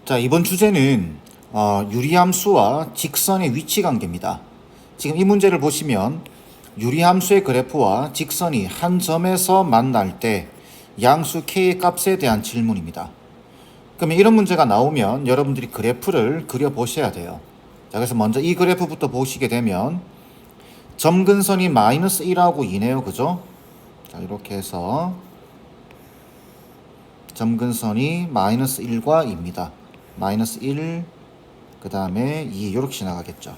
자, 이번 주제는 유리함수와 직선의 위치 관계입니다. 지금 이 문제를 보시면 유리함수의 그래프와 직선이 한 점에서 만날 때 양수 k의 값에 대한 질문입니다. 그러면 이런 문제가 나오면 여러분들이 그래프를 그려보셔야 돼요. 자, 그래서 먼저 이 그래프부터 보시게 되면 점근선이 마이너스 1하고 2네요. 그죠? 자, 이렇게 해서 점근선이 마이너스 1과 2입니다. 마이너스 1, 그 다음에 2 이렇게 지나가겠죠.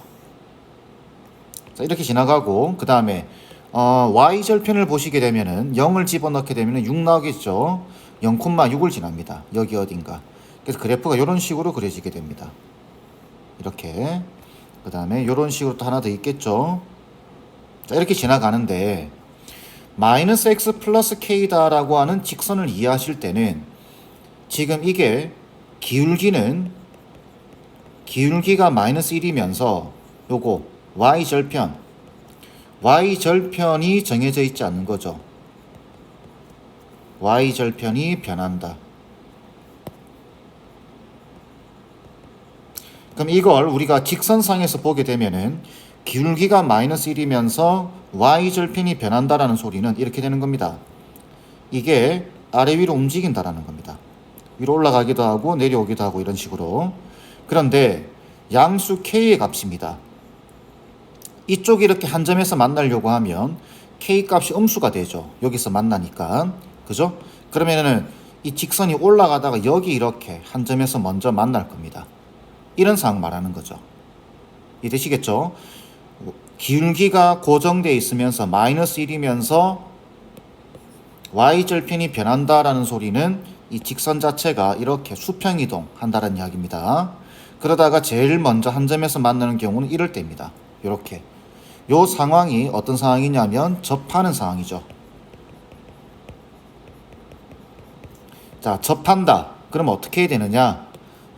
자, 이렇게 지나가고 그 다음에 y절편을 보시게 되면은 0을 집어넣게 되면은 6 나오겠죠. 0,6을 지납니다. 여기 어딘가. 그래서 그래프가 이런 식으로 그려지게 됩니다. 이렇게. 그 다음에 이런 식으로 또 하나 더 있겠죠. 자, 이렇게 지나가는데 마이너스 x 플러스 k다 라고 하는 직선을 이해하실 때는 지금 이게 기울기가 마이너스 1이면서 요거 y절편이 정해져 있지 않는 거죠. y절편이 변한다. 그럼 이걸 우리가 직선상에서 보게 되면은 기울기가 마이너스 1이면서 y절편이 변한다라는 소리는 이렇게 되는 겁니다. 이게 아래 위로 움직인다라는 겁니다. 위로 올라가기도 하고 내려오기도 하고 이런 식으로. 그런데 양수 k의 값입니다. 이쪽이 이렇게 한 점에서 만나려고 하면 k 값이 음수가 되죠. 여기서 만나니까. 그죠? 그러면은 이 직선이 올라가다가 여기 이렇게 한 점에서 먼저 만날 겁니다. 이런 상황 말하는 거죠. 이해되시겠죠? 기울기가 고정되어 있으면서 마이너스 1이면서 y절편이 변한다라는 소리는 이 직선 자체가 이렇게 수평이동 한다는 이야기입니다. 그러다가 제일 먼저 한 점에서 만나는 경우는 이럴 때입니다. 이렇게. 요 상황이 어떤 상황이냐면 접하는 상황이죠. 자, 접한다. 그럼 어떻게 해야 되느냐?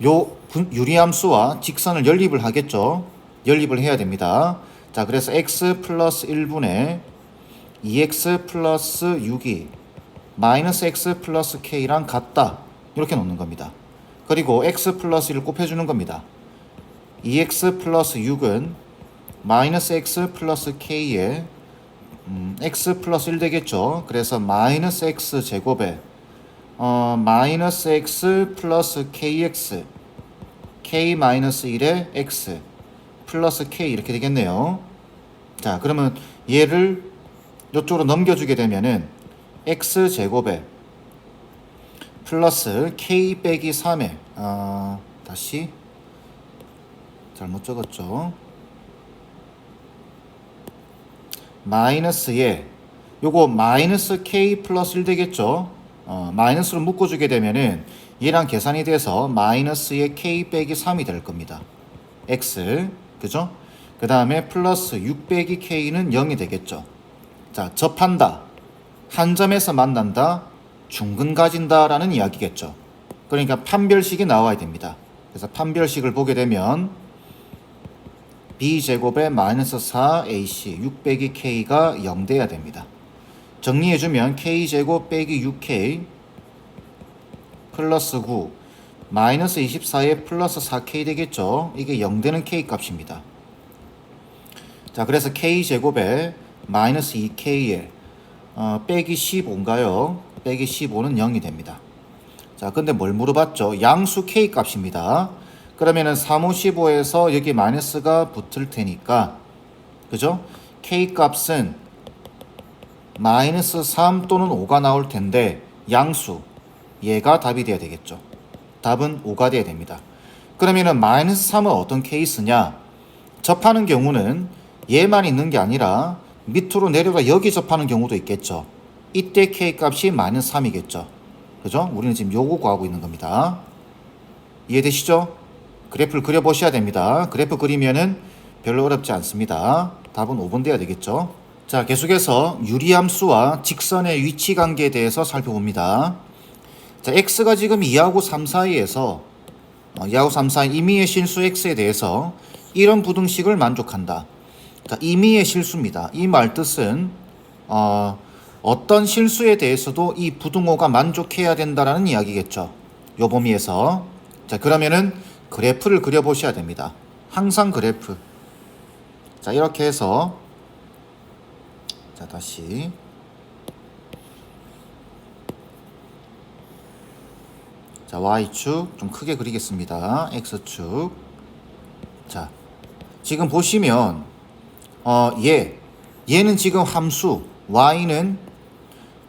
요 유리함수와 직선을 연립을 하겠죠. 연립을 해야 됩니다. 자, 그래서 x 플러스 1분의 2x 플러스 6이 마이너스 x 플러스 k랑 같다. 이렇게 놓는 겁니다. 그리고 x 플러스 1을 곱해주는 겁니다. 2x 플러스 6은 마이너스 x 플러스 k에 x 플러스 1 되겠죠. 그래서 마이너스 x 제곱에 마이너스 x 플러스 kx k 마이너스 1에 x 플러스 k 이렇게 되겠네요. 자, 그러면 얘를 이쪽으로 넘겨주게 되면은 x 제곱에 플러스 k 빼기 3에 다시 잘못 적었죠. 마이너스에 요거 마이너스 k 플러스 1 되겠죠. 마이너스로 묶어주게 되면은 얘랑 계산이 돼서 마이너스의 k 빼기 3이 될 겁니다. x 그죠? 그 다음에 플러스 6 빼기 k는 0이 되겠죠. 자, 접한다. 한 점에서 만난다. 중근 가진다 라는 이야기겠죠. 그러니까 판별식이 나와야 됩니다. 그래서 판별식을 보게 되면 b제곱에 마이너스 4ac 6 빼기 k가 0 돼야 됩니다. 정리해주면 k제곱 빼기 6k 플러스 9 마이너스 24에 플러스 4k 되겠죠. 이게 0 되는 k 값입니다. 자, 그래서 k제곱에 마이너스 2k에 빼기 15인가요? 빼기 15는 0이 됩니다. 자, 근데 뭘 물어봤죠? 양수 k 값입니다. 그러면은 3, 5, 15에서 여기 마이너스가 붙을 테니까, 그죠? k 값은 마이너스 3 또는 5가 나올 텐데, 양수, 얘가 답이 돼야 되겠죠. 답은 5가 돼야 됩니다. 그러면은 마이너스 3은 어떤 케이스냐? 접하는 경우는 얘만 있는 게 아니라 밑으로 내려가 여기 접하는 경우도 있겠죠. 이때 k 값이 마이너스 3이겠죠. 그죠? 우리는 지금 요거 구하고 있는 겁니다. 이해되시죠? 그래프를 그려보셔야 됩니다. 그래프 그리면은 별로 어렵지 않습니다. 답은 5번 돼야 되겠죠. 자, 계속해서 유리함수와 직선의 위치 관계에 대해서 살펴봅니다. 자, x가 지금 2하고 3 사이에서 2하고 3 사이 임의의 실수 x에 대해서 이런 부등식을 만족한다. 자, 임의의 실수입니다. 이 말 뜻은 어떤 실수에 대해서도 이 부등호가 만족해야 된다라는 이야기겠죠. 요 범위에서. 자, 그러면은 그래프를 그려보셔야 됩니다. 항상 그래프. 자, 이렇게 해서 자, 다시 자, Y축 좀 크게 그리겠습니다. X축. 자, 지금 보시면 얘는 지금 함수 Y는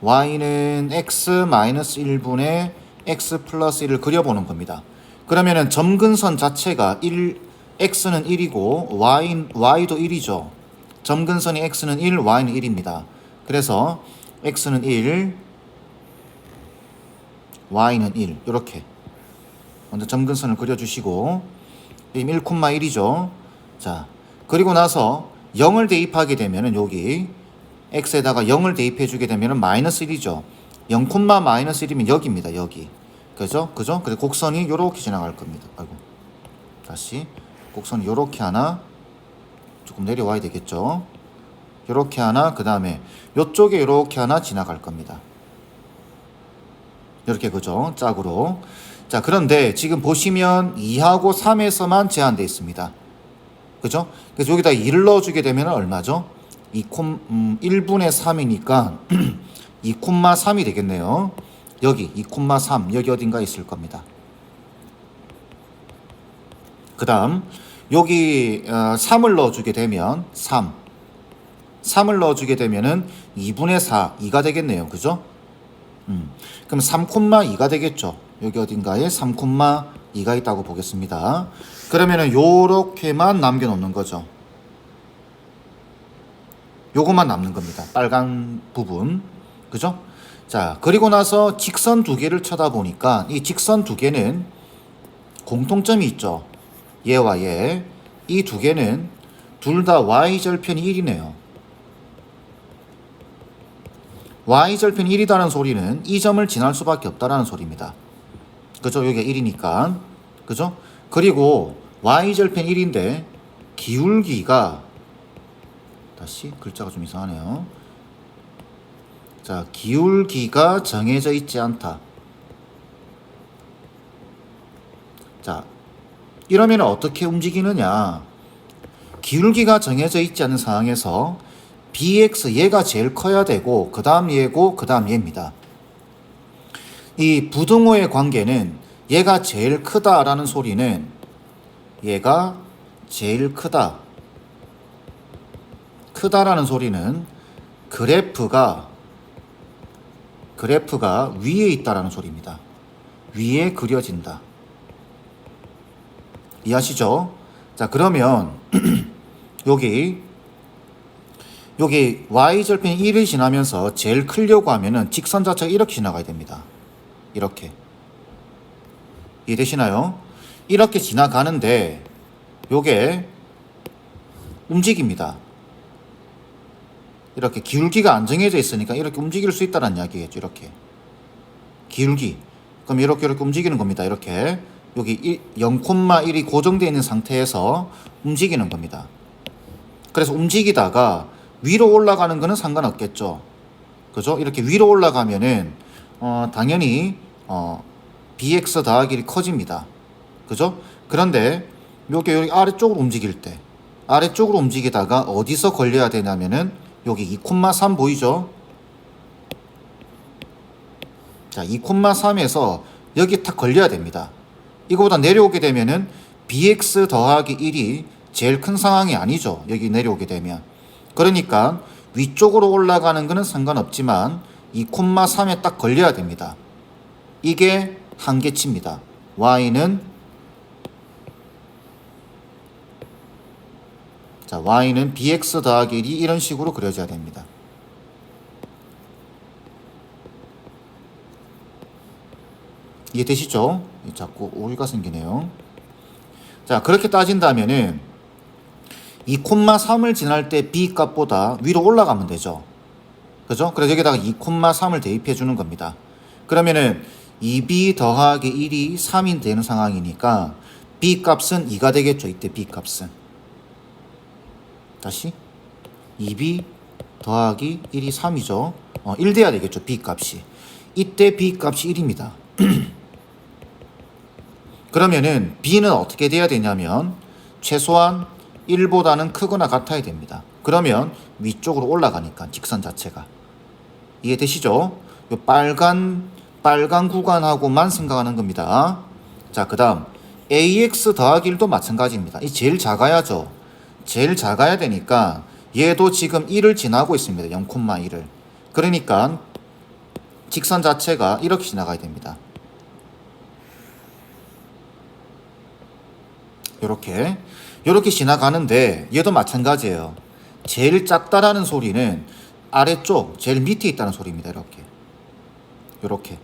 X-1분의 X 플러스 1을 그려보는 겁니다. 그러면은 점근선 자체가 X는 1이고 Y도 1이죠. 점근선이 X는 1, Y는 1입니다. 그래서 X는 1, Y는 1 이렇게 먼저 점근선을 그려주시고 1,1이죠. 자, 그리고 나서 0을 대입하게 되면은 여기 X에다가 0을 대입해 주게 되면은 마이너스 1이죠. 0, 마이너스 1이면 여기입니다. 여기. 그죠? 그래서 곡선이 요렇게 지나갈 겁니다. 아이고. 다시 곡선이 요렇게 하나 조금 내려와야 되겠죠. 요렇게 하나, 그 다음에 요쪽에 요렇게 하나 지나갈 겁니다. 이렇게, 그죠? 짝으로. 자, 그런데 지금 보시면 2하고 3에서만 제한되어 있습니다. 그죠? 그래서 여기다 2를 넣어주게 되면 얼마죠? 1분의 3이니까 2,3이 되겠네요. 여기 2,3 여기 어딘가 있을 겁니다. 그 다음 여기 3을 넣어주게 되면 3을 넣어주게 되면은 2분의 4 2가 되겠네요. 그죠? 그럼 3,2가 되겠죠. 여기 어딘가에 3,2가 있다고 보겠습니다. 그러면은 요렇게만 남겨놓는 거죠. 요것만 남는 겁니다. 빨간 부분. 그죠? 자, 그리고 나서 직선 두 개를 쳐다보니까 이 직선 두 개는 공통점이 있죠. 얘와 얘. 이 두 개는 둘 다 y절편이 1이네요. y절편이 1이라는 소리는 이 점을 지날 수밖에 없다라는 소리입니다. 그죠? 여기가 1이니까. 그죠? 그리고 y절편 1인데 기울기가 다시 글자가 좀 이상하네요. 자, 기울기가 정해져 있지 않다. 자, 이러면 어떻게 움직이느냐? 기울기가 정해져 있지 않은 상황에서 bx 얘가 제일 커야 되고 그 다음 얘고 그 다음 얘입니다. 이 부등호의 관계는 얘가 제일 크다라는 소리는 얘가 제일 크다라는 소리는 그래프가 위에 있다라는 소리입니다. 위에 그려진다. 이해하시죠? 자, 그러면 여기 y절편이 1을 지나면서 제일 크려고 하면은 직선 자체가 이렇게 지나가야 됩니다. 이렇게. 이해되시나요? 이렇게 지나가는데 요게 움직입니다. 이렇게 기울기가 안 정해져 있으니까 이렇게 움직일 수 있다는 이야기겠죠. 이렇게 기울기. 그럼 이렇게 움직이는 겁니다. 이렇게 여기 0,1이 고정되어 있는 상태에서 움직이는 겁니다. 그래서 움직이다가 위로 올라가는 거는 상관없겠죠. 그죠? 이렇게 위로 올라가면은 당연히 bx 더하기 1이 커집니다. 그죠? 그런데 여기 아래쪽으로 움직이다가 어디서 걸려야 되냐면은 여기 2,3 보이죠? 자, 2,3에서 여기 탁 걸려야 됩니다. 이거보다 내려오게 되면은 bx 더하기 1이 제일 큰 상황이 아니죠. 여기 내려오게 되면. 그러니까 위쪽으로 올라가는 거는 상관없지만 2,3에 딱 걸려야 됩니다. 이게 한계치입니다. y는 bx 더하기 1이 이런 식으로 그려져야 됩니다. 이해되시죠? 자꾸 오류가 생기네요. 자, 그렇게 따진다면은 2,3을 지날 때 b 값보다 위로 올라가면 되죠. 그죠? 그래서 여기다가 2,3을 대입해 주는 겁니다. 그러면은 2b 더하기 1이 3이 되는 상황이니까 b 값은 2가 되겠죠. 이때 b 값은. 다시 2b 더하기 1이 3이죠. 1 돼야 되겠죠. b 값이. 이때 b 값이 1입니다. 그러면은 B는 어떻게 돼야 되냐면 최소한 1보다는 크거나 같아야 됩니다. 그러면 위쪽으로 올라가니까 직선 자체가. 이해되시죠? 요 빨간 구간하고만 생각하는 겁니다. 자, 그 다음 AX 더하기 1도 마찬가지입니다. 이 제일 작아야죠. 제일 작아야 되니까 얘도 지금 1을 지나고 있습니다. 0,1을. 그러니까 직선 자체가 이렇게 지나가야 됩니다. 요렇게 지나가는데 얘도 마찬가지예요. 제일 작다라는 소리는 아래쪽 제일 밑에 있다는 소리입니다. 요렇게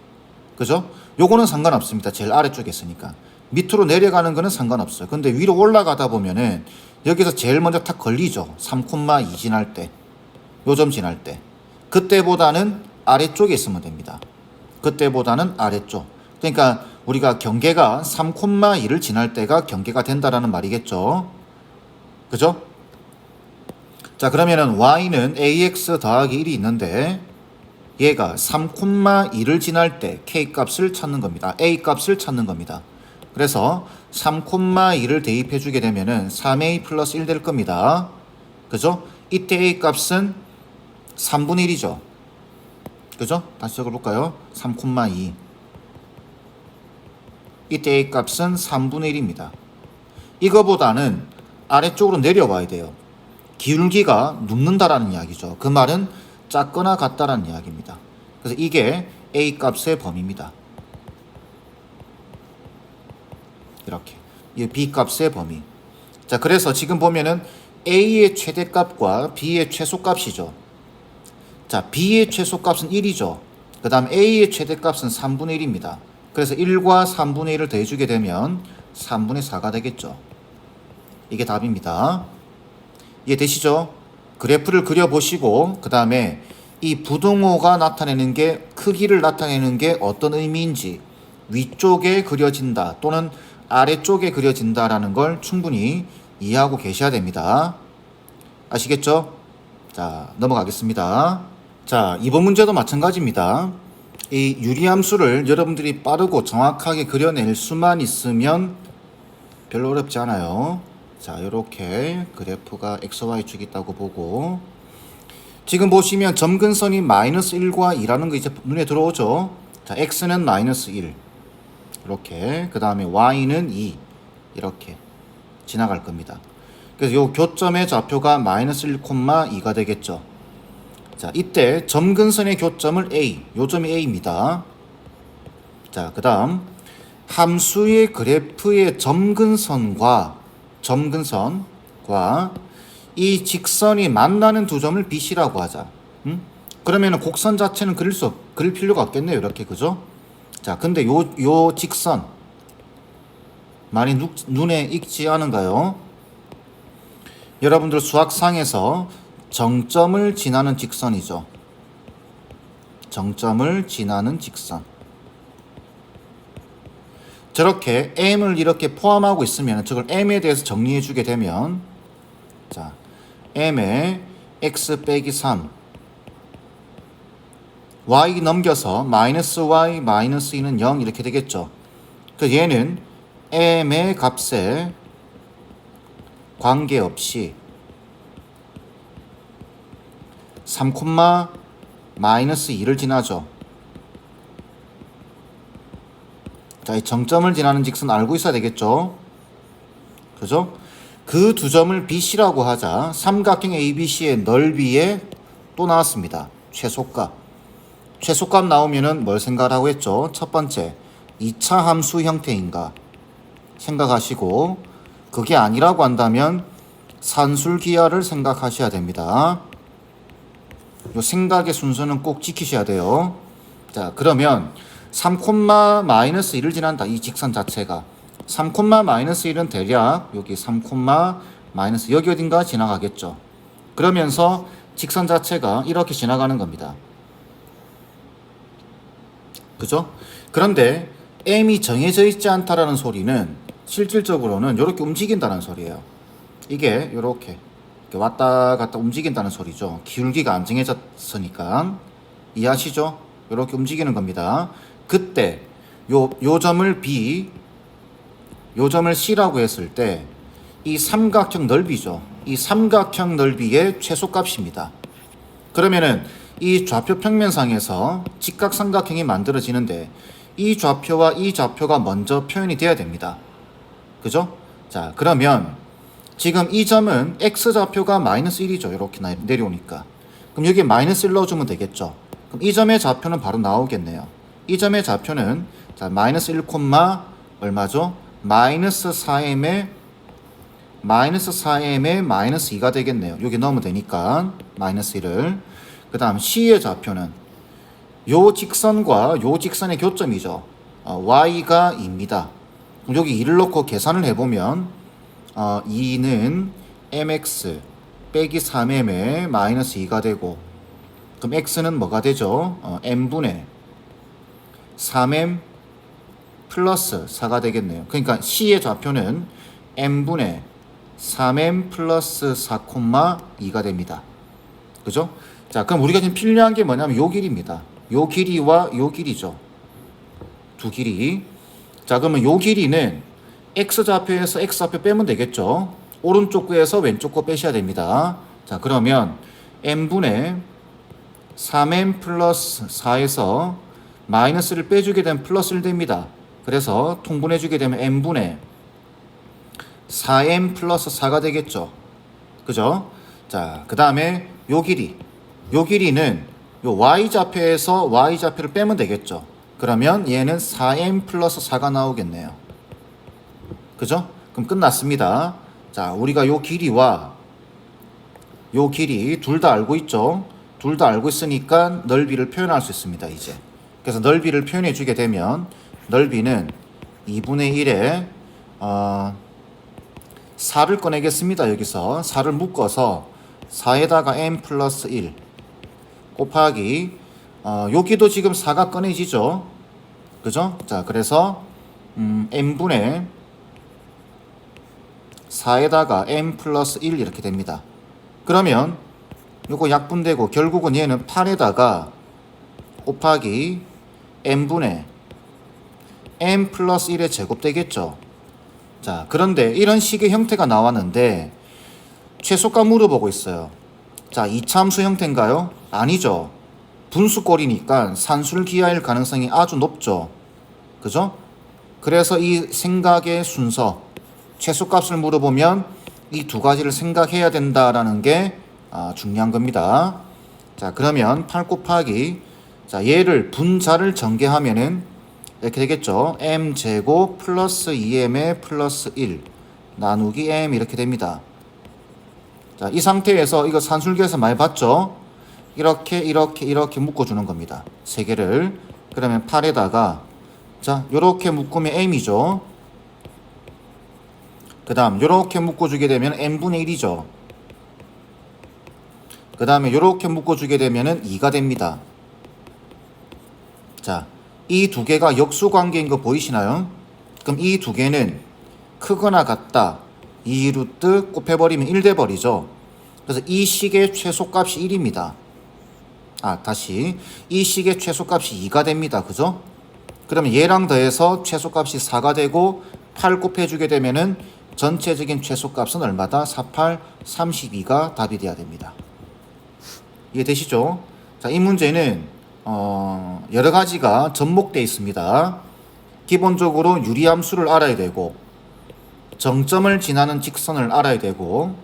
그죠? 요거는 상관없습니다. 제일 아래쪽에 있으니까. 밑으로 내려가는 거는 상관없어요. 근데 위로 올라가다 보면은 여기서 제일 먼저 탁 걸리죠. 3,2 지날 때, 요점 지날 때. 그때보다는 아래쪽에 있으면 됩니다. 그때보다는 아래쪽. 그러니까 우리가 경계가 3,2를 지날 때가 경계가 된다라는 말이겠죠. 그죠? 자, 그러면은 y는 ax 더하기 1이 있는데 얘가 3,2를 지날 때 k 값을 찾는 겁니다. a 값을 찾는 겁니다. 그래서 3,2를 대입해 주게 되면은 3a 플러스 1 될 겁니다. 그죠? 이때 a 값은 3분의 1이죠. 그죠? 다시 적어볼까요? 3,2. 이때 a 값은 3분의 1입니다. 이거보다는 아래쪽으로 내려와야 돼요. 기울기가 눕는다라는 이야기죠. 그 말은 작거나 같다라는 이야기입니다. 그래서 이게 a 값의 범위입니다. 이렇게. 이 b 값의 범위. 자, 그래서 지금 보면은 a의 최대값과 b의 최소값이죠. 자, b의 최소값은 1이죠. 그 다음 a의 최대값은 3분의 1입니다. 그래서 1과 3분의 1을 더해주게 되면 3분의 4가 되겠죠. 이게 답입니다. 이해되시죠? 그래프를 그려보시고 그 다음에 이 부등호가 나타내는 게, 크기를 나타내는 게 어떤 의미인지, 위쪽에 그려진다 또는 아래쪽에 그려진다라는 걸 충분히 이해하고 계셔야 됩니다. 아시겠죠? 자, 넘어가겠습니다. 자, 이번 문제도 마찬가지입니다. 이 유리함수를 여러분들이 빠르고 정확하게 그려낼 수만 있으면 별로 어렵지 않아요. 자, 이렇게 그래프가 XY축이 있다고 보고, 지금 보시면 점근선이 마이너스 1과 2라는 거 이제 눈에 들어오죠. 자, X는 마이너스 1 이렇게, 그 다음에 Y는 2 이렇게 지나갈 겁니다. 그래서 요 교점의 좌표가 마이너스 1,2가 되겠죠. 자, 이때 점근선의 교점을 A, 요점이 A입니다. 자, 그 다음 함수의 그래프의 점근선과 이 직선이 만나는 두 점을 BC라고 하자. 그러면은 곡선 자체는 그릴 필요가 없겠네요. 이렇게, 그죠? 자, 근데 요 직선 많이 눈에 익지 않은가요? 여러분들 수학상에서 정점을 지나는 직선이죠. 정점을 지나는 직선. 저렇게 m을 이렇게 포함하고 있으면 저걸 m에 대해서 정리해 주게 되면, 자, m에 x 빼기 3 y 넘겨서 마이너스 y 마이너스 2는 0 이렇게 되겠죠. 그 얘는 m의 값에 관계없이 3, 마이너스 2를 지나죠. 자, 이 정점을 지나는 직선 알고 있어야 되겠죠. 그죠? 그 두 점을 BC라고 하자. 삼각형 ABC의 넓이에 또 나왔습니다. 최소값. 최소값 나오면은 뭘 생각하라고 했죠? 첫 번째, 2차 함수 형태인가 생각하시고, 그게 아니라고 한다면 산술기하를 생각하셔야 됩니다. 요 생각의 순서는 꼭 지키셔야 돼요. 자, 그러면 3, 마이너스 1을 지난다. 이 직선 자체가 3, 마이너스 1은 대략 여기 3, 마이너스 여기 어딘가 지나가겠죠. 그러면서 직선 자체가 이렇게 지나가는 겁니다. 그죠? 그런데 m이 정해져 있지 않다라는 소리는 실질적으로는 이렇게 움직인다는 소리예요. 이게 이렇게 왔다 갔다 움직인다는 소리죠. 기울기가 안 정해졌으니까. 이해하시죠? 이렇게 움직이는 겁니다. 그때 요 점을 B, 요 점을 C라고 했을 때 이 삼각형 넓이죠. 이 삼각형 넓이의 최소값입니다. 그러면은 이 좌표 평면상에서 직각삼각형이 만들어지는데 이 좌표와 이 좌표가 먼저 표현이 돼야 됩니다. 그죠? 자, 그러면 지금 이 점은 x좌표가 마이너스 1이죠. 이렇게 내려오니까. 그럼 여기에 마이너스 1 넣어주면 되겠죠. 그럼 이 점의 좌표는 바로 나오겠네요. 이 점의 좌표는 자, 마이너스 1, 얼마죠? 마이너스 4m의 마이너스 2가 되겠네요. 여기 넣으면 되니까 마이너스 1을. 그 다음 C의 좌표는 요 직선과 요 직선의 교점이죠. y가 2입니다. 여기 2를 넣고 계산을 해보면 2는 mx 빼기 3m의 마이너스 2가 되고, 그럼 x는 뭐가 되죠? m분의 3m 플러스 4가 되겠네요. 그러니까 C의 좌표는 m분의 3m 플러스 4,2가 됩니다. 그죠? 자, 그럼 우리가 지금 필요한 게 뭐냐면 요 길이입니다. 요 길이와 요 길이죠. 두 길이. 자, 그러면 요 길이는 x좌표에서 x좌표 빼면 되겠죠. 오른쪽 구에서 왼쪽 거 빼셔야 됩니다. 자, 그러면 m분의 3m 플러스 4에서 마이너스를 빼주게 되면 플러스를 됩니다. 그래서 통분해주게 되면 m분의 4m 플러스 4가 되겠죠. 그죠? 자, 그 다음에 요 길이는 요 y좌표에서 y좌표를 빼면 되겠죠. 그러면 얘는 4m 플러스 4가 나오겠네요. 그죠? 그럼 끝났습니다. 자, 우리가 요 길이와 요 길이 둘 다 알고 있죠. 둘 다 알고 있으니까 넓이를 표현할 수 있습니다. 이제 그래서 넓이를 표현해 주게 되면 넓이는 2분의 1에 4를 꺼내겠습니다. 여기서 4를 묶어서 4에다가 m 플러스 1 곱하기 여기도 지금 4가 꺼내지죠. 그죠? 자, 그래서 m분의 4에다가 m 플러스 1 이렇게 됩니다. 그러면 요거 약분되고 결국은 얘는 8에다가 곱하기 m분의 m 플러스 1의 제곱 되겠죠. 자, 그런데 이런 식의 형태가 나왔는데 최소값 물어보고 있어요. 자, 이차함수 형태인가요? 아니죠. 분수꼴이니까 산술기하일 가능성이 아주 높죠. 그죠? 그래서 이 생각의 순서, 최소값을 물어보면 이 두 가지를 생각해야 된다라는 게 중요한 겁니다. 자, 그러면 8 곱하기, 자, 얘를 분자를 전개하면은 이렇게 되겠죠. m제곱 플러스 2m의 플러스 1 나누기 m 이렇게 됩니다. 자, 이 상태에서 이거 산술기에서 많이 봤죠? 이렇게 묶어주는 겁니다. 세 개를. 그러면 8에다가 자, 요렇게 묶으면 m이죠. 그 다음 요렇게 묶어주게 되면 n분의 1이죠. 그 다음에 요렇게 묶어주게 되면 2가 됩니다. 자, 이 두 개가 역수관계인 거 보이시나요? 그럼 이 두 개는 크거나 같다. 2루트 곱해버리면 1 돼버리죠. 그래서 이 식의 최소값이 1입니다. 다시 이 식의 최소값이 2가 됩니다. 그죠? 그러면 얘랑 더해서 최소값이 4가 되고 8 곱해주게 되면은 전체적인 최소값은 얼마다? 48, 32가 답이 돼야 됩니다. 이해되시죠? 자, 이 문제는 여러 가지가 접목되어 있습니다. 기본적으로 유리함수를 알아야 되고, 정점을 지나는 직선을 알아야 되고,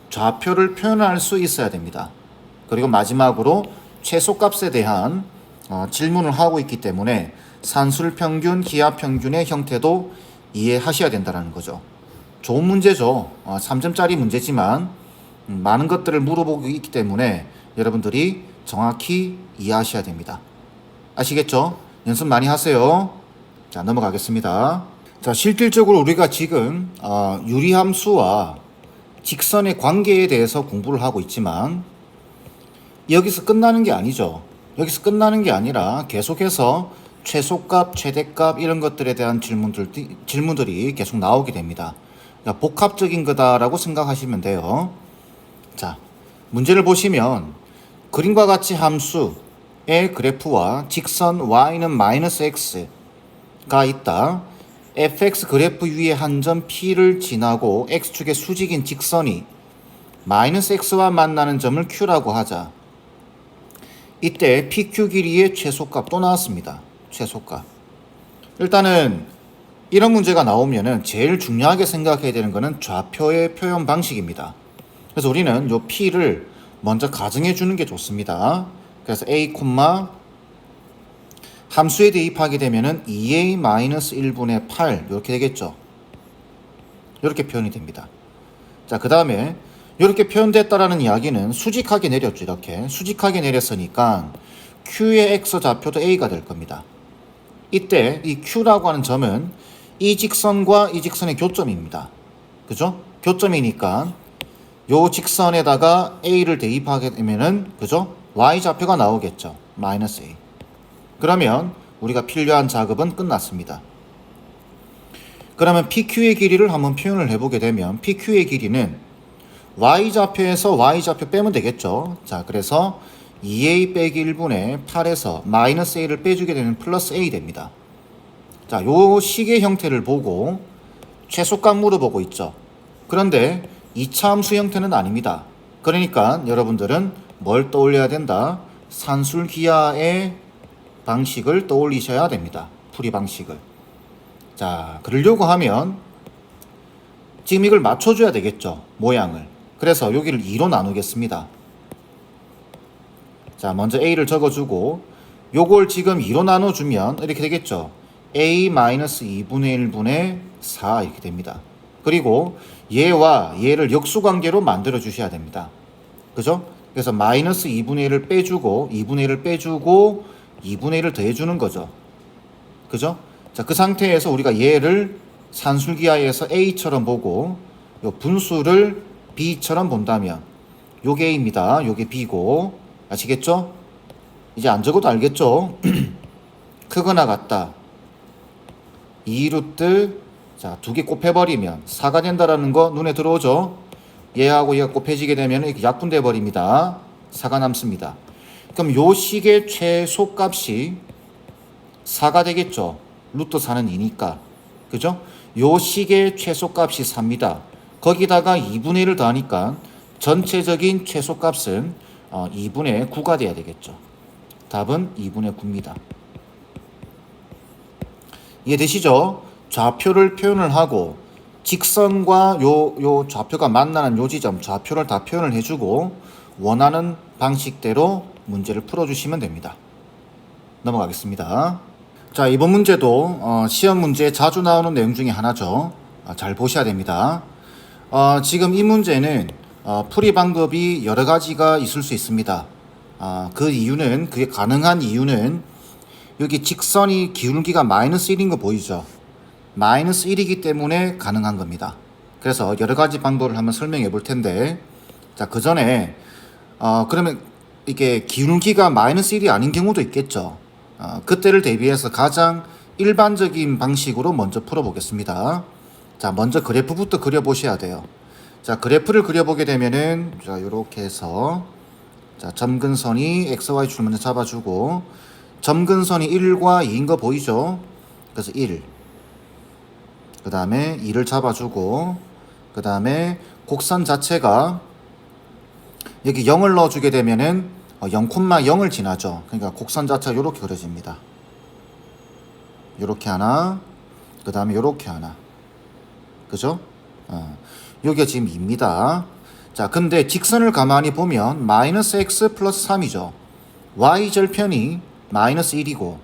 좌표를 표현할 수 있어야 됩니다. 그리고 마지막으로 최소값에 대한 질문을 하고 있기 때문에 산술평균, 기하평균의 형태도 이해하셔야 된다는 거죠. 좋은 문제죠. 3점짜리 문제지만 많은 것들을 물어보고 있기 때문에 여러분들이 정확히 이해하셔야 됩니다. 아시겠죠? 연습 많이 하세요. 자, 넘어가겠습니다. 자, 실질적으로 우리가 지금 유리함수와 직선의 관계에 대해서 공부를 하고 있지만 여기서 끝나는 게 아니죠. 여기서 끝나는 게 아니라 계속해서 최소값, 최대값 이런 것들에 대한 질문들이 계속 나오게 됩니다. 그러니까 복합적인 거다라고 생각하시면 돼요. 자, 문제를 보시면 그림과 같이 함수의 그래프와 직선 y는 마이너스 x가 있다. fx 그래프 위에 한 점 P를 지나고 x축의 수직인 직선이 마이너스 x와 만나는 점을 Q라고 하자. 이때 PQ 길이의 최소값 또 나왔습니다. 최소값. 일단은 이런 문제가 나오면은 제일 중요하게 생각해야 되는 것은 좌표의 표현 방식입니다. 그래서 우리는 요 P를 먼저 가정해 주는 게 좋습니다. 그래서 A, 함수에 대입하게 되면은 2a-1분의 8 이렇게 되겠죠. 이렇게 표현이 됩니다. 자, 그 다음에 이렇게 표현됐다라는 이야기는 수직하게 내렸죠. 이렇게 수직하게 내렸으니까 Q의 x 좌표도 A가 될 겁니다. 이때 이 Q라고 하는 점은 이 직선과 이 직선의 교점입니다. 그죠? 교점이니까 요 직선에다가 A를 대입하게 되면은 그죠? Y 좌표가 나오겠죠. 마이너스 A. 그러면 우리가 필요한 작업은 끝났습니다. 그러면 PQ의 길이를 한번 표현을 해보게 되면 PQ의 길이는 Y좌표에서 Y좌표 빼면 되겠죠. 자, 그래서 2a 빼기 1분의 8에서 마이너스 a를 빼주게 되면 플러스 a 됩니다. 자, 요 식의 형태를 보고 최소값 물어보고 있죠. 그런데 2차 함수 형태는 아닙니다. 그러니까 여러분들은 뭘 떠올려야 된다? 산술기하의 방식을 떠올리셔야 됩니다. 풀이 방식을. 자, 그러려고 하면 지금 이걸 맞춰줘야 되겠죠. 모양을. 그래서 여기를 2로 나누겠습니다. 자, 먼저 a를 적어주고 요걸 지금 2로 나눠주면 이렇게 되겠죠. a-2분의 1분의 4 이렇게 됩니다. 그리고 얘와 얘를 역수관계로 만들어 주셔야 됩니다. 그죠? 그래서 마이너스 2분의 1을 빼주고 2분의 1을 빼주고 2분의 1을 더해주는 거죠. 그죠? 자, 그 상태에서 우리가 얘를 산술기하에서 a처럼 보고 요 분수를 b처럼 본다면 요게 a입니다. 요게 b고 아시겠죠? 이제 안 적어도 알겠죠? 크거나 같다. 2루트 자, 두 개 곱해버리면 4가 된다라는 거 눈에 들어오죠? 얘하고 얘가 곱해지게 되면 이렇게 약분돼 버립니다. 4가 남습니다. 그럼 요 식의 최소값이 4가 되겠죠? 루트 4는 2니까. 그죠? 요 식의 최소값이 4입니다. 거기다가 2분의 1을 더하니까 전체적인 최소값은 2분의 9가 돼야 되겠죠. 답은 2분의 9입니다. 이해되시죠? 좌표를 표현을 하고 직선과 요 좌표가 만나는 요 지점 좌표를 다 표현을 해주고 원하는 방식대로 문제를 풀어주시면 됩니다. 넘어가겠습니다. 자, 이번 문제도 시험 문제에 자주 나오는 내용 중에 하나죠. 잘 보셔야 됩니다. 지금 이 문제는 풀이 방법이 여러 가지가 있을 수 있습니다. 그 이유는 그게 가능한 이유는 여기 직선이 기울기가 마이너스 1인 거 보이죠? 마이너스 1이기 때문에 가능한 겁니다. 그래서 여러 가지 방법을 한번 설명해 볼 텐데 자, 그 전에 그러면 이게 기울기가 마이너스 1이 아닌 경우도 있겠죠. 그때를 대비해서 가장 일반적인 방식으로 먼저 풀어보겠습니다. 자, 먼저 그래프부터 그려보셔야 돼요. 자, 그래프를 그려보게 되면은 자, 요렇게 해서 자, 점근선이 XY축을 먼저 잡아주고 점근선이 1과 2인 거 보이죠? 그래서 1. 그 다음에 2를 잡아주고 그 다음에 곡선 자체가 여기 0을 넣어주게 되면은 0,0을 지나죠. 그러니까 곡선 자체가 이렇게 그려집니다. 이렇게 하나, 그 다음에 이렇게 하나. 그죠? 여기가 지금 2입니다. 자, 근데 직선을 가만히 보면 마이너스 x 플러스 3이죠. y절편이 마이너스 1이고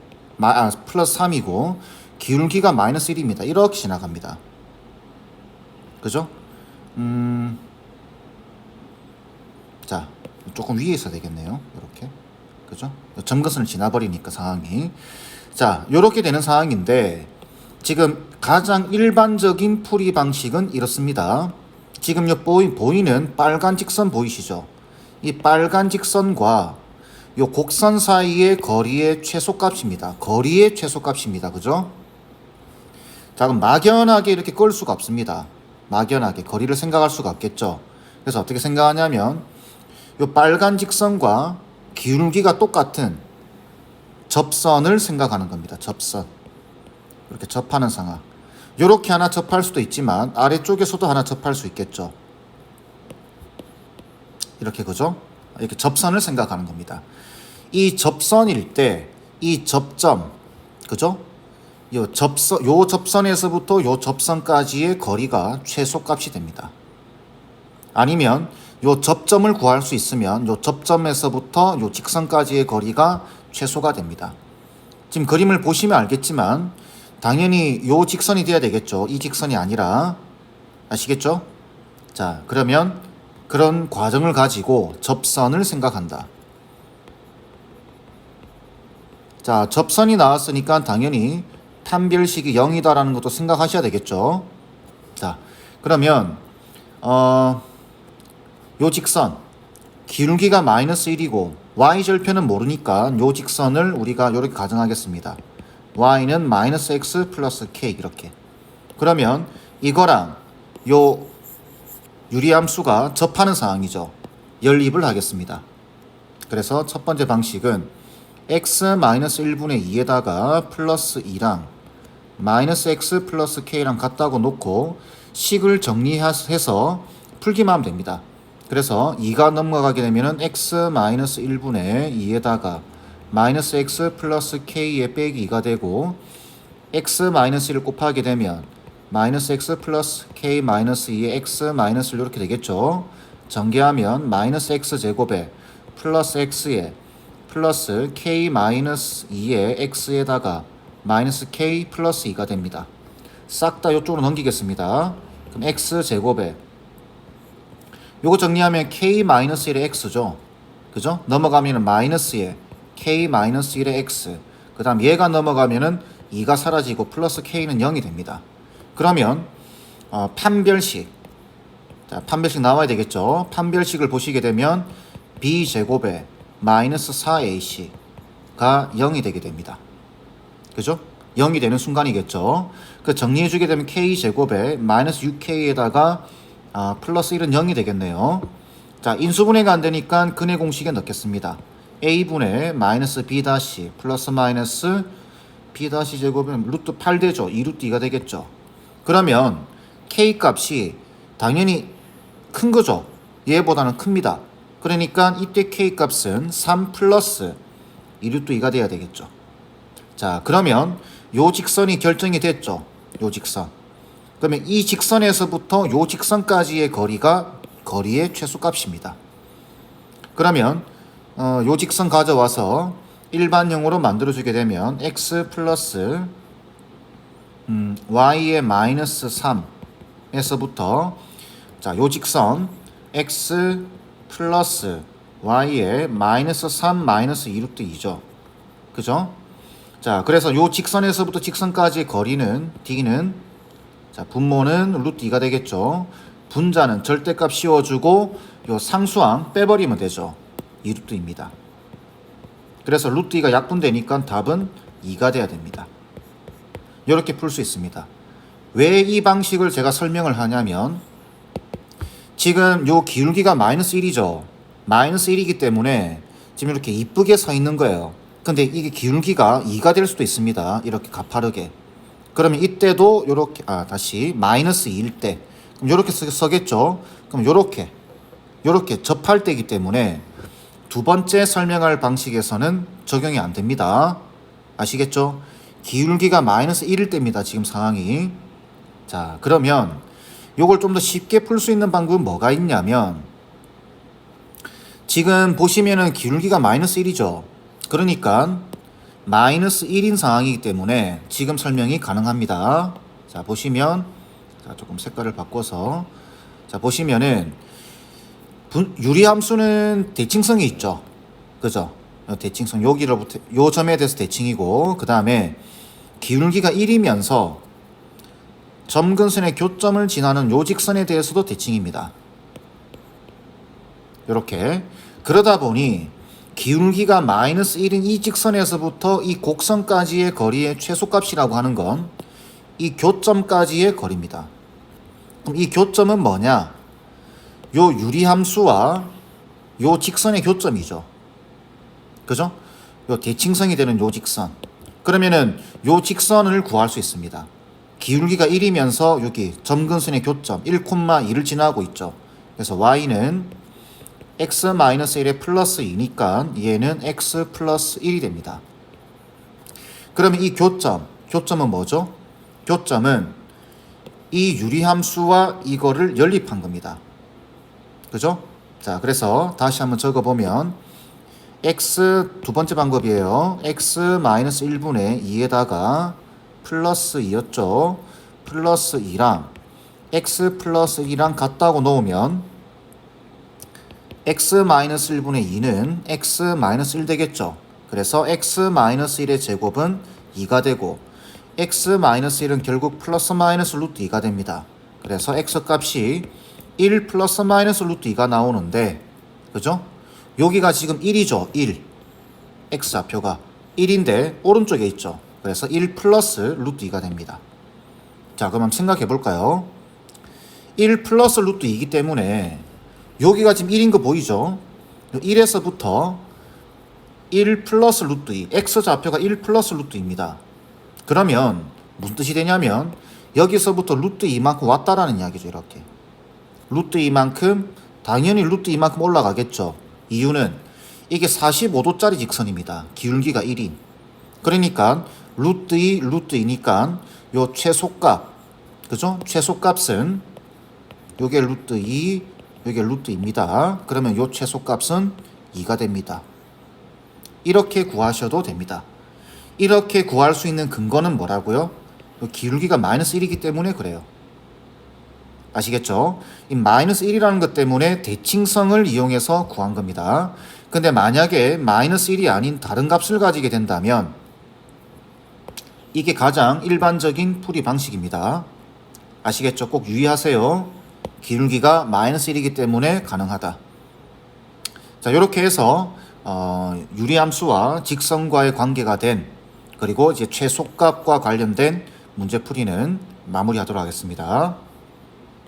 플러스 3이고 기울기가 마이너스 1입니다. 이렇게 지나갑니다. 그죠? 자, 조금 위에 있어야 되겠네요. 이렇게. 그죠? 점근선을 지나버리니까 상황이. 자, 요렇게 되는 상황인데 지금 가장 일반적인 풀이 방식은 이렇습니다. 지금 요 보이는 빨간 직선 보이시죠? 이 빨간 직선과 요 곡선 사이의 거리의 최소값입니다. 거리의 최소값입니다. 그죠? 자, 그럼 막연하게 이렇게 끌 수가 없습니다. 막연하게 거리를 생각할 수가 없겠죠. 그래서 어떻게 생각하냐면 요 빨간 직선과 기울기가 똑같은 접선을 생각하는 겁니다. 접선. 이렇게 접하는 상황. 요렇게 하나 접할 수도 있지만 아래쪽에서도 하나 접할 수 있겠죠. 이렇게 그죠? 이렇게 접선을 생각하는 겁니다. 이 접선일 때 이 접점 그죠? 요 접선에서부터 요 접선까지의 거리가 최소값이 됩니다. 아니면 요 접점을 구할 수 있으면 요 접점에서부터 요 직선까지의 거리가 최소가 됩니다. 지금 그림을 보시면 알겠지만 당연히 요 직선이 돼야 되겠죠. 이 직선이 아니라. 아시겠죠? 자, 그러면 그런 과정을 가지고 접선을 생각한다. 자, 접선이 나왔으니까 당연히 판별식이 0이다라는 것도 생각하셔야 되겠죠. 자, 그러면 요 직선 기울기가 마이너스 1이고 y절편은 모르니까 요 직선을 우리가 이렇게 가정하겠습니다. y는 마이너스 x 플러스 k 이렇게. 그러면 이거랑 요 유리함수가 접하는 상황이죠. 연립을 하겠습니다. 그래서 첫 번째 방식은 x-1분의 2에다가 플러스 2랑 마이너스 x 플러스 k랑 같다고 놓고 식을 정리해서 풀기만 하면 됩니다. 그래서 2가 넘어가게 되면은 x-1분의 2에다가 마이너스 x 플러스 k의 빼기 2가 되고 x-1을 곱하게 되면 마이너스 x 플러스 k 마이너스 2의 x 마이너스 이렇게 되겠죠. 전개하면 마이너스 x 제곱에 플러스 x에 플러스 k 마이너스 2의 x에다가 마이너스 k 플러스 2가 됩니다. 싹 다 이쪽으로 넘기겠습니다. 그럼 x 제곱에 요거 정리하면 k 마이너스 1의 x죠. 그죠? 넘어가면은 마이너스에 k 마이너스 1의 x. 그 다음 얘가 넘어가면은 2가 사라지고 플러스 k는 0이 됩니다. 그러면 판별식. 자, 판별식 나와야 되겠죠. 판별식을 보시게 되면 b 제곱에 마이너스 4ac가 0이 되게 됩니다. 그죠? 0이 되는 순간이겠죠. 그 정리해주게 되면 k제곱에 마이너스 6k에다가 플러스 1은 0이 되겠네요. 자, 인수분해가 안 되니까 근해 공식에 넣겠습니다. a분의 마이너스 b 다시 플러스 마이너스 b 다시 제곱은 루트 8 되죠. 2루트 2가 되겠죠. 그러면 k 값이 당연히 큰 거죠. 얘보다는 큽니다. 그러니까 이때 k 값은 3 플러스 2루트 2가 돼야 되겠죠. 자, 그러면 요 직선이 결정이 됐죠. 요 직선. 그러면 이 직선에서부터 요 직선까지의 거리가 거리의 최소값입니다. 그러면 요 직선 가져와서 일반형으로 만들어주게 되면 x 플러스 y의 마이너스 3에서부터 자, 요 직선 x 플러스 y의 마이너스 3 마이너스 2루트 2죠. 그죠? 자, 그래서 요 직선에서부터 직선까지의 거리는 d는 자, 분모는 루트 2가 되겠죠. 분자는 절대값 씌워주고 요 상수항 빼버리면 되죠. 2루트입니다. 그래서 루트 2가 약분되니까 답은 2가 돼야 됩니다. 이렇게 풀 수 있습니다. 왜 이 방식을 제가 설명을 하냐면 지금 요 기울기가 마이너스 1이죠. 마이너스 1이기 때문에 지금 이렇게 이쁘게 서 있는 거예요. 근데 이게 기울기가 2가 될 수도 있습니다. 이렇게 가파르게. 그러면 이때도 요렇게 다시 마이너스 2일 때 그럼 요렇게 서겠죠. 그럼 요렇게 접할 때이기 때문에 두 번째 설명할 방식에서는 적용이 안 됩니다. 아시겠죠? 기울기가 마이너스 1일 때입니다. 지금 상황이. 자, 그러면 요걸 좀 더 쉽게 풀 수 있는 방법은 뭐가 있냐면 지금 보시면은 기울기가 마이너스 1이죠. 그러니까 마이너스 1인 상황이기 때문에 지금 설명이 가능합니다. 자, 보시면 자, 조금 색깔을 바꿔서 자, 보시면은 유리함수는 대칭성이 있죠. 그죠? 대칭성 여기로부터 요 점에 대해서 대칭이고 그 다음에 기울기가 1이면서 점근선의 교점을 지나는 요 직선에 대해서도 대칭입니다. 이렇게 그러다 보니 기울기가 마이너스 1인 이 직선에서부터 이 곡선까지의 거리의 최소값이라고 하는 건 이 교점까지의 거리입니다. 그럼 이 교점은 뭐냐? 요 유리함수와 요 직선의 교점이죠. 그죠? 요 대칭성이 되는 요 직선. 그러면은 요 직선을 구할 수 있습니다. 기울기가 1이면서 여기 점근선의 교점 1,2를 지나고 있죠. 그래서 y는 x-1에 플러스 2니까 얘는 x 플러스 1이 됩니다. 그러면 이 교점은 뭐죠? 교점은 이 유리함수와 이거를 연립한 겁니다. 그죠? 자, 그래서 다시 한번 적어보면 x 두 번째 방법이에요. x-1분의 2에다가 플러스 2였죠. 플러스 2랑 x 플러스 1이랑 같다고 놓으면 x-1분의 2는 x-1 되겠죠. 그래서 x-1의 제곱은 2가 되고 x-1은 결국 플러스 마이너스 루트 2가 됩니다. 그래서 x 값이 1 플러스 마이너스 루트 2가 나오는데, 그죠? 여기가 지금 1이죠. 1. x 좌표가 1인데 오른쪽에 있죠. 그래서 1 플러스 루트 2가 됩니다. 자, 그럼 생각해 볼까요? 1 플러스 루트 2이기 때문에 여기가 지금 1인 거 보이죠? 1에서부터 1 플러스 루트 2, x 좌표가 1 플러스 루트 2입니다. 그러면 무슨 뜻이 되냐면 여기서부터 루트 2만큼 왔다라는 이야기죠. 이렇게 루트 2만큼, 당연히 루트 2만큼 올라가겠죠. 이유는 이게 45도짜리 직선입니다. 기울기가 1인. 그러니까 루트 2, 루트 2니까 요 최소값, 그죠? 최소값은 요게 루트 2, 요게 루트 2입니다. 그러면 요 최소값은 2가 됩니다. 이렇게 구하셔도 됩니다. 이렇게 구할 수 있는 근거는 뭐라고요? 기울기가 마이너스 1이기 때문에 그래요. 아시겠죠? 이 마이너스 1이라는 것 때문에 대칭성을 이용해서 구한 겁니다. 근데 만약에 마이너스 1이 아닌 다른 값을 가지게 된다면 이게 가장 일반적인 풀이 방식입니다. 아시겠죠? 꼭 유의하세요. 기울기가 마이너스 1이기 때문에 가능하다. 자, 이렇게 해서 유리함수와 직선과의 관계가 된, 그리고 이제 최소값과 관련된 문제풀이는 마무리하도록 하겠습니다.